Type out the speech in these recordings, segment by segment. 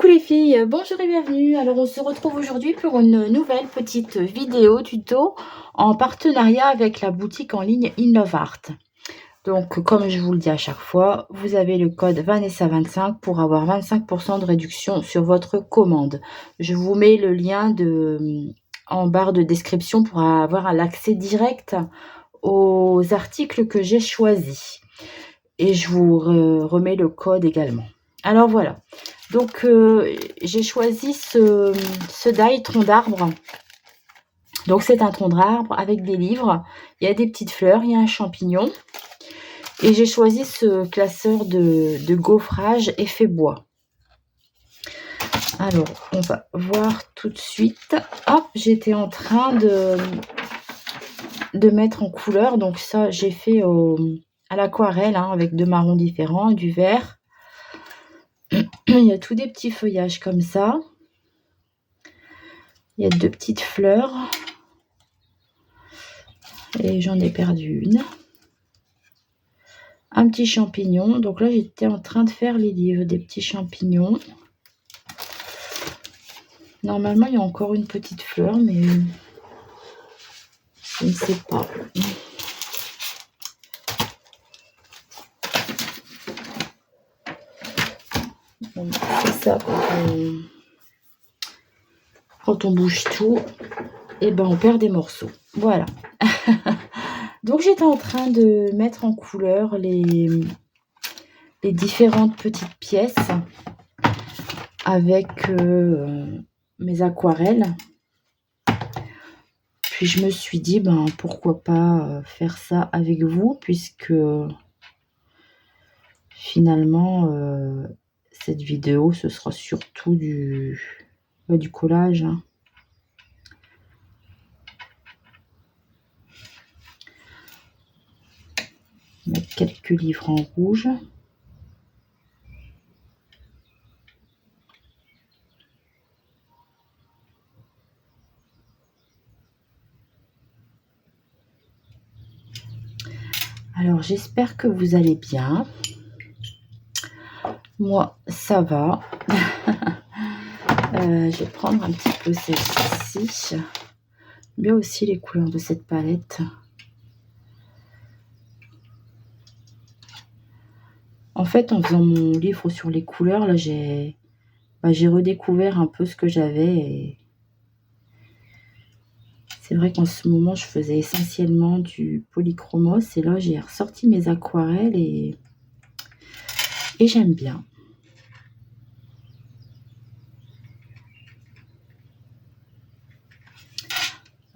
les filles, bonjour et bienvenue. Alors on se retrouve aujourd'hui pour une nouvelle petite vidéo tuto en partenariat avec la boutique en ligne InLoveArt. Donc comme je vous le dis à chaque fois, vous avez le code Vanessa25 pour avoir 25% de réduction sur votre commande. Je vous mets le lien en barre de description pour avoir l'accès direct aux articles que j'ai choisis. Et je vous remets le code également. Alors voilà, donc j'ai choisi ce die tronc d'arbre. Donc c'est un tronc d'arbre avec des livres, il y a des petites fleurs, il y a un champignon. Et j'ai choisi ce classeur de gaufrage effet bois. Alors on va voir tout de suite. Hop, j'étais en train de mettre en couleur, donc ça j'ai fait à l'aquarelle avec deux marrons différents, du vert. Il y a tous des petits feuillages comme ça. Il y a deux petites fleurs. Et j'en ai perdu une. Un petit champignon. Donc là, j'étais en train de faire les livres des petits champignons. Normalement, il y a encore une petite fleur, mais je ne sais pas. C'est ça, quand on bouge tout, et ben on perd des morceaux. Voilà. Donc j'étais en train de mettre en couleur les différentes petites pièces avec mes aquarelles. Puis je me suis dit, ben pourquoi pas faire ça avec vous, puisque finalement cette vidéo ce sera surtout du collage. Mettre quelques livres en rouge. Alors j'espère que vous allez bien. Moi ça va. Je vais prendre un petit peu celle-ci. Bien aussi les couleurs de cette palette. En fait, en faisant mon livre sur les couleurs, là j'ai redécouvert un peu ce que j'avais. Et c'est vrai qu'en ce moment, je faisais essentiellement du polychromos. Et là, j'ai ressorti mes aquarelles et j'aime bien.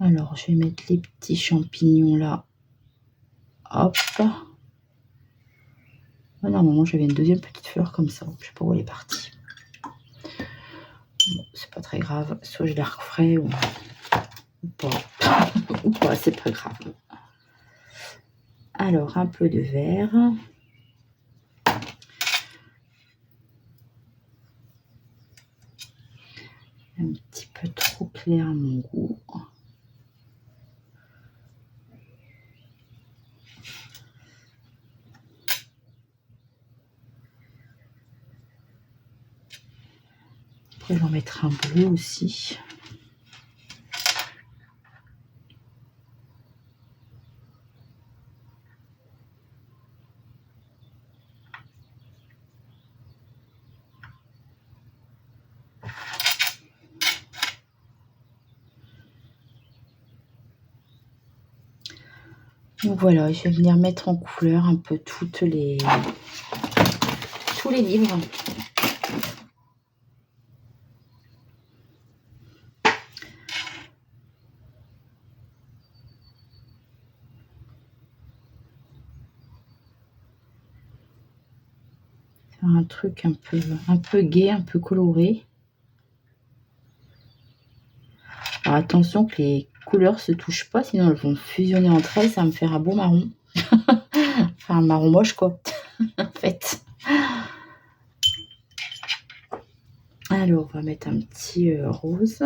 Alors, je vais mettre les petits champignons là. Hop. Ah, normalement, j'avais une deuxième petite fleur comme ça. Je sais pas où elle est partie. Bon, c'est pas très grave. Soit je la referai ou pas. Ou pas, c'est pas grave. Alors, un peu de vert. Un petit peu trop clair à mon goût. Après, je vais en mettre un bleu aussi. Donc voilà, je vais venir mettre en couleur un peu tous les livres. Faire un truc un peu gai, un peu coloré. Alors attention que les couleurs se touchent pas, sinon elles vont fusionner entre elles, ça va me faire un beau marron. Enfin un marron moche quoi, en fait. Alors on va mettre un petit rose.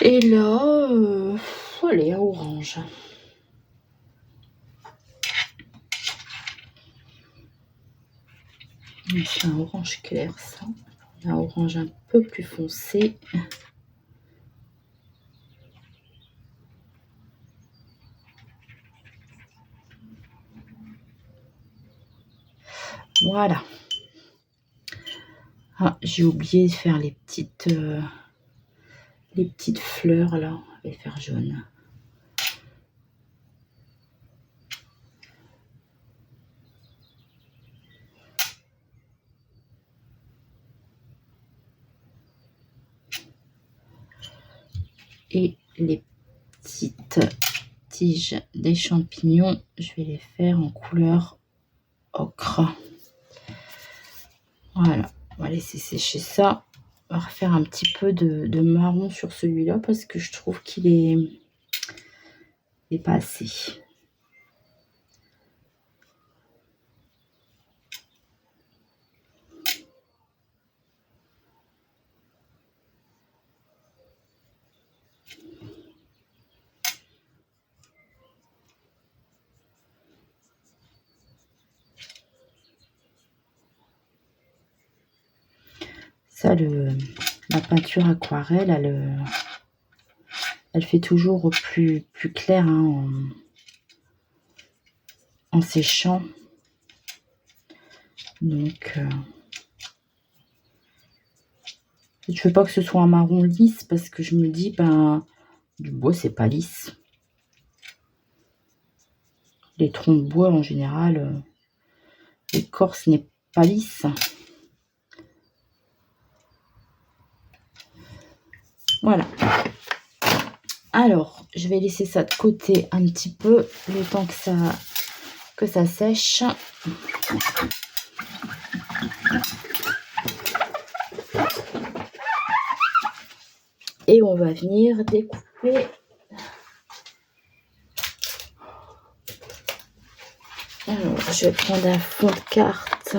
Et là, allez, à orange. C'est un orange clair, ça. Un orange un peu plus foncé. Voilà. Ah, j'ai oublié de faire les petites fleurs là. Je vais faire jaune. Et les petites tiges des champignons, je vais les faire en couleur ocre. Voilà, on va laisser sécher ça. On va refaire un petit peu de marron sur celui-là parce que je trouve qu'il est pas assez. Ça, la peinture aquarelle, elle fait toujours plus clair hein, en séchant. Donc, je ne veux pas que ce soit un marron lisse parce que je me dis, ben, du bois, c'est pas lisse. Les troncs de bois, en général, l'écorce n'est pas lisse. Voilà. Alors, je vais laisser ça de côté un petit peu, le temps que ça sèche. Et on va venir découper. Alors, je vais prendre un fond de carte.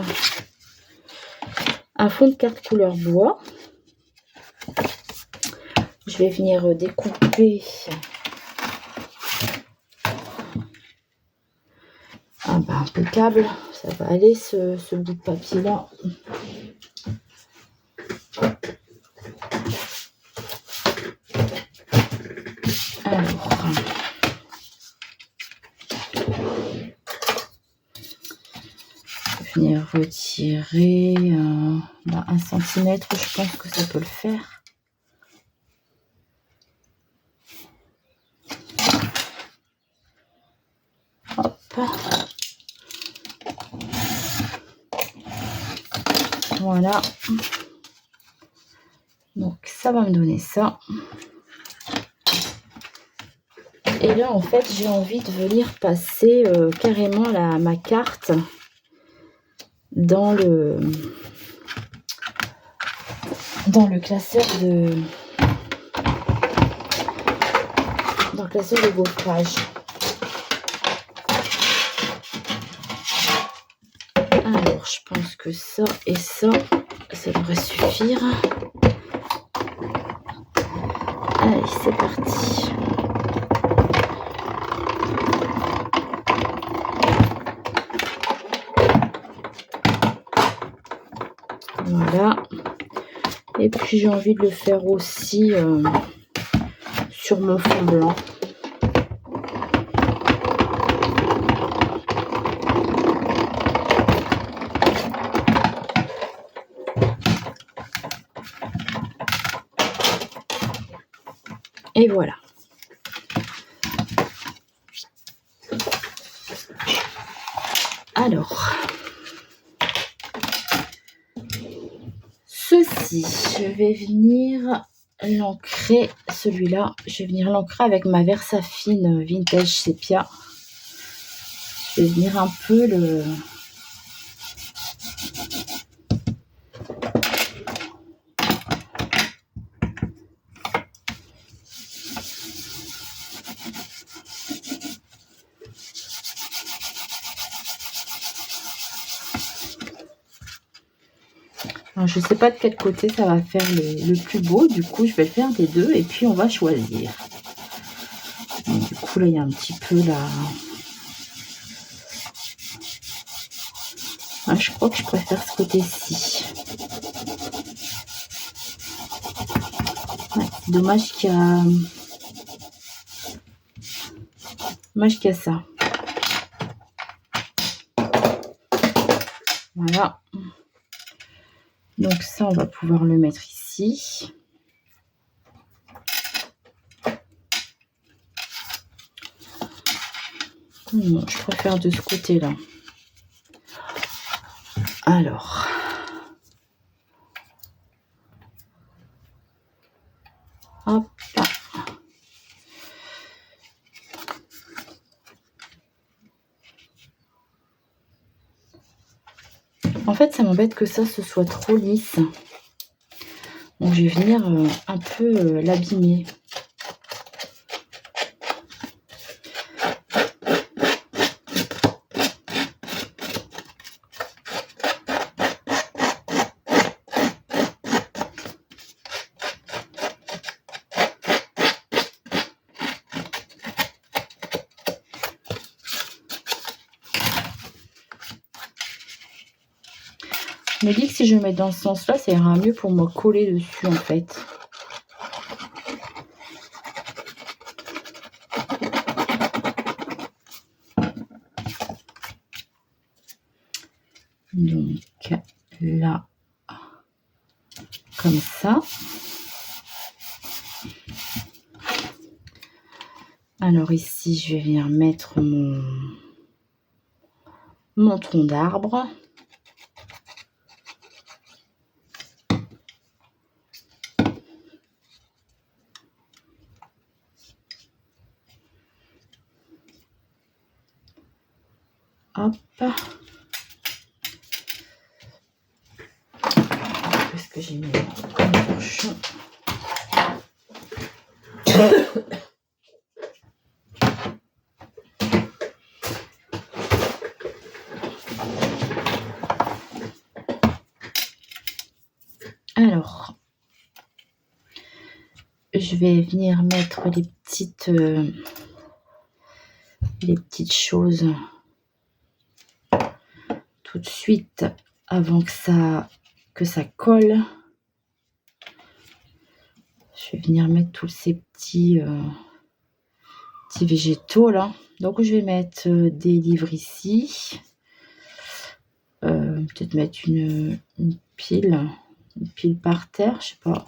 Un fond de carte couleur bois. Je vais venir découper. Ah bah impeccable, ça va aller ce bout de papier là. Alors, je vais venir retirer là, 1 cm, je pense que ça peut le faire. Hop. Voilà. Donc ça va me donner ça. Et là en fait j'ai envie de venir passer carrément ma carte dans le classeur de gaufrage. Alors je pense que ça et ça devrait suffire. Allez, c'est parti. Voilà. Et puis j'ai envie de le faire aussi sur mon fond blanc. Et voilà. Alors, ceci, je vais venir l'ancrer, celui-là, je vais venir l'ancrer avec ma Versafine Vintage Sépia. Je vais venir un peu le... Alors, je ne sais pas de quel côté ça va faire le plus beau. Du coup, je vais le faire des deux et puis on va choisir. Et du coup, là, il y a un petit peu là. Ah, je crois que je préfère ce côté-ci. Ouais, c'est dommage qu'il y a... Dommage qu'il y a ça. Voilà. Donc ça, on va pouvoir le mettre ici. Non, je préfère de ce côté-là. Alors. Hop là. En fait, ça m'embête que ça, ce soit trop lisse. Donc, je vais venir un peu l'abîmer. Je me dis que si je le mets dans ce sens-là, ça ira mieux pour me coller dessus, en fait. Donc, là, comme ça. Alors ici, je vais venir mettre mon tronc d'arbre. Hop. Qu'est-ce que j'ai mis comme torchon? Alors, je vais venir mettre les petites choses tout de suite avant que ça colle. Je vais venir mettre tous ces petits végétaux là. Donc je vais mettre des livres ici. Peut-être mettre une pile par terre, je sais pas.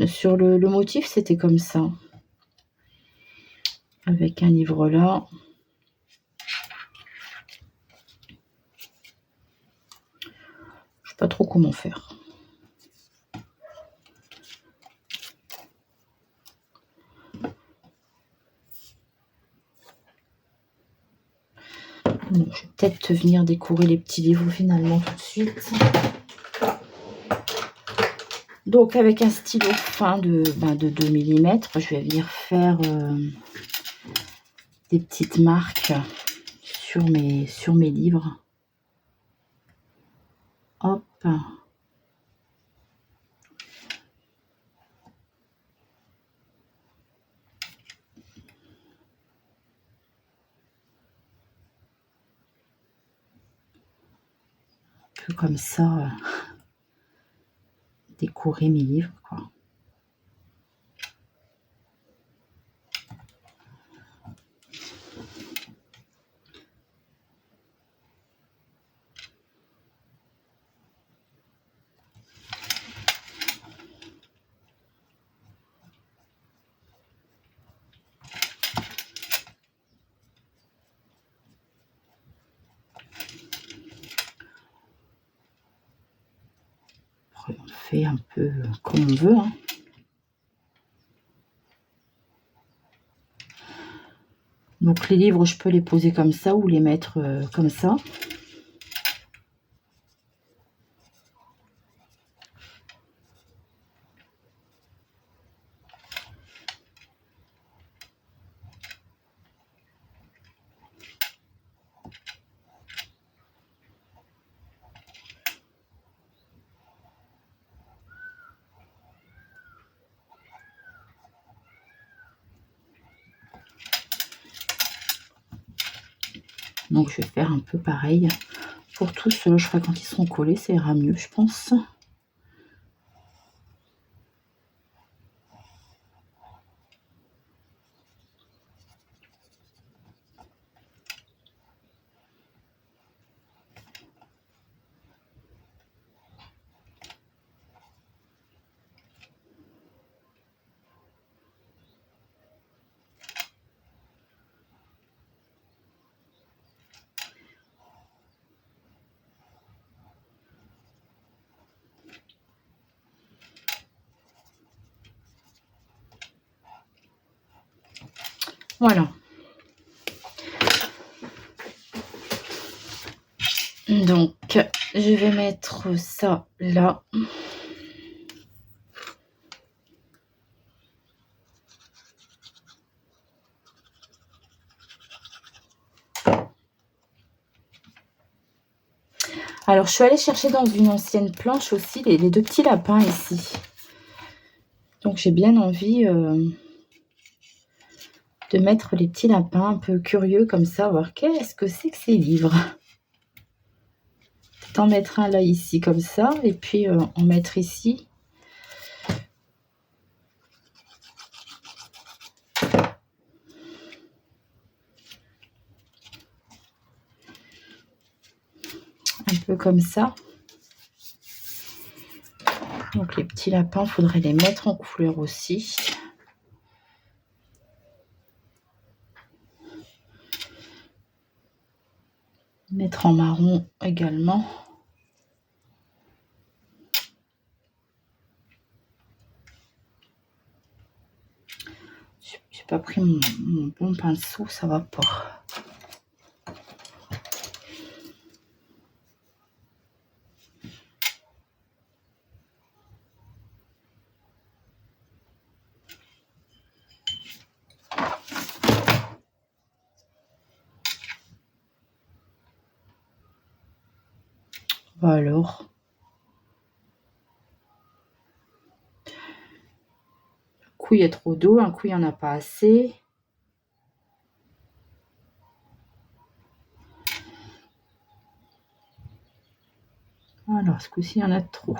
Sur le motif, c'était comme ça. Avec un livre là. Je sais pas trop comment faire. Bon, je vais peut-être venir décorer les petits livres finalement tout de suite. Donc avec un stylo fin de 2 mm, je vais venir faire des petites marques sur mes livres. Hop. Un peu comme ça, décorer mes livres, quoi. Après, on fait un peu comme on veut, hein. Donc les livres, je peux les poser comme ça ou les mettre comme ça. Donc je vais faire un peu pareil pour tous ceux, je ferai quand ils seront collés, ça ira mieux, je pense. Voilà. Donc, je vais mettre ça là. Alors, je suis allée chercher dans une ancienne planche aussi les 2 petits lapins ici. Donc, j'ai bien envie de mettre les petits lapins un peu curieux comme ça, voir qu'est-ce que c'est que ces livres. Peut-être en mettre un là, ici, comme ça, et puis en mettre ici. Un peu comme ça. Donc, les petits lapins, il faudrait les mettre en couleur aussi. Mettre en marron également. J'ai pas pris mon bon pinceau, ça va pas. Bah alors. Un coup, il y a trop d'eau, un coup, il n'y en a pas assez. Alors, ce coup-ci, il y en a trop.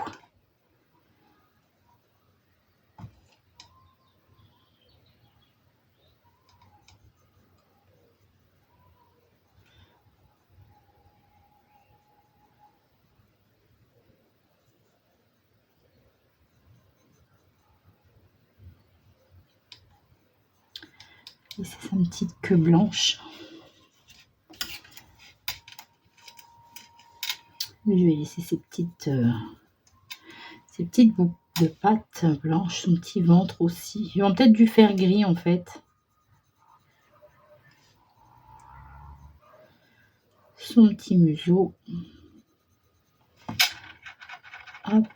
Et c'est sa petite queue blanche. Je vais laisser ces petites boucles de pattes blanches, son petit ventre aussi. Ils ont peut-être dû faire gris en fait. Son petit museau. Hop.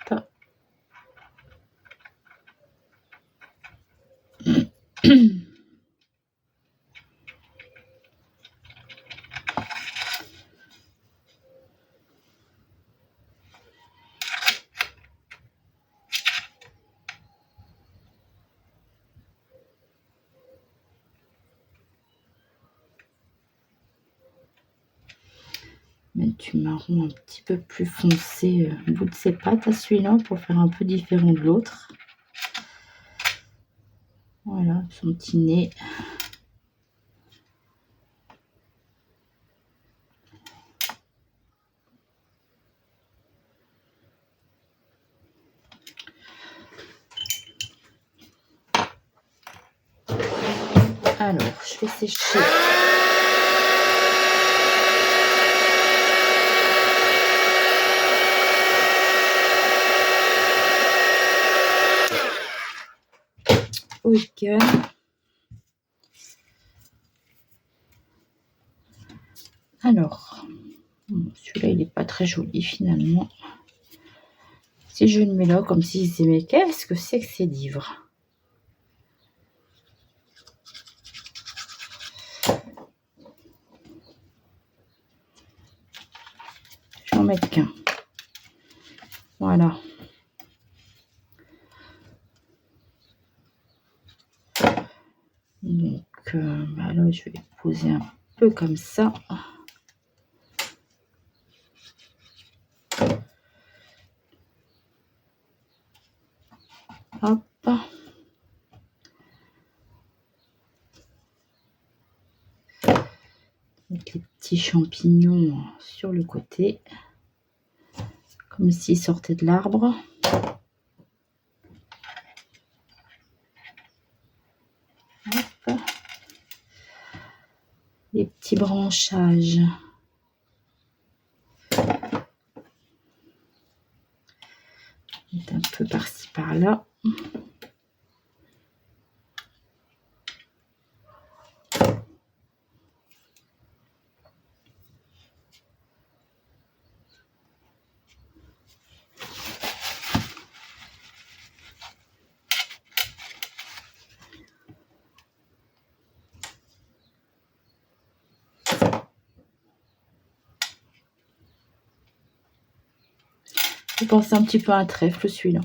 Mettre du marron un petit peu plus foncé au bout de ses pattes à celui-là pour faire un peu différent de l'autre. Voilà, son petit nez. Alors, je vais sécher. Ok. Alors, celui-là, il n'est pas très joli finalement. Si je le mets là, comme si je disais, mais qu'est-ce que c'est que ces livres? Je vais en mettre qu'un. Voilà. Donc, là, je vais poser un peu comme ça. Hop. Avec les petits champignons sur le côté. Comme s'ils sortaient de l'arbre. Les petits branchages. Un peu par-ci par-là. Je pense un petit peu à un trèfle celui-là.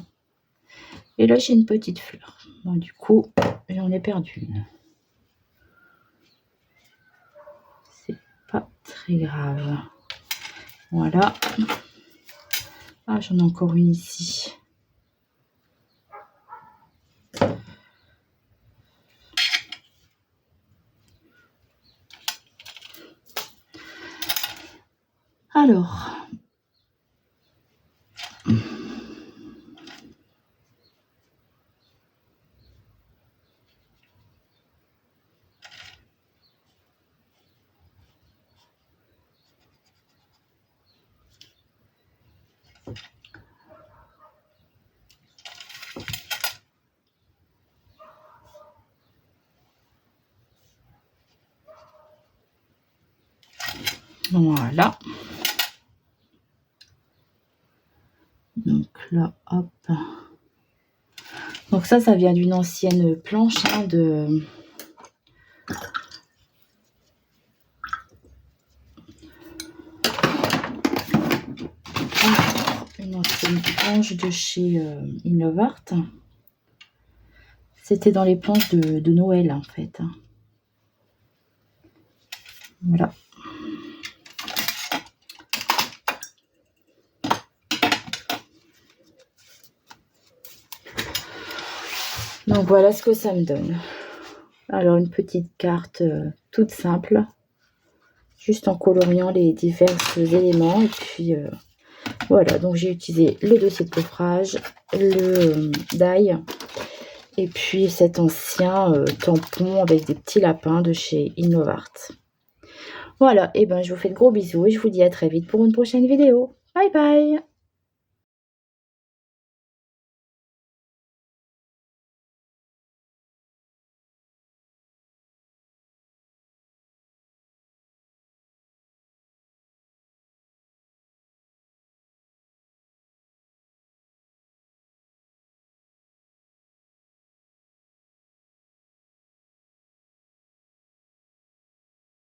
Et là j'ai une petite fleur. Bon, du coup j'en ai perdu une. C'est pas très grave. Voilà. Ah, j'en ai encore une ici. Alors. Voilà. Donc là, hop. Donc ça vient d'une ancienne planche une ancienne planche de chez In Love Art. C'était dans les planches de Noël en fait. Voilà. Donc voilà ce que ça me donne. Alors une petite carte toute simple, juste en coloriant les divers éléments. Et puis voilà, donc j'ai utilisé le dossier de coffrage, le die et puis cet ancien tampon avec des petits lapins de chez In Love Art. Voilà, et ben je vous fais de gros bisous et je vous dis à très vite pour une prochaine vidéo. Bye bye!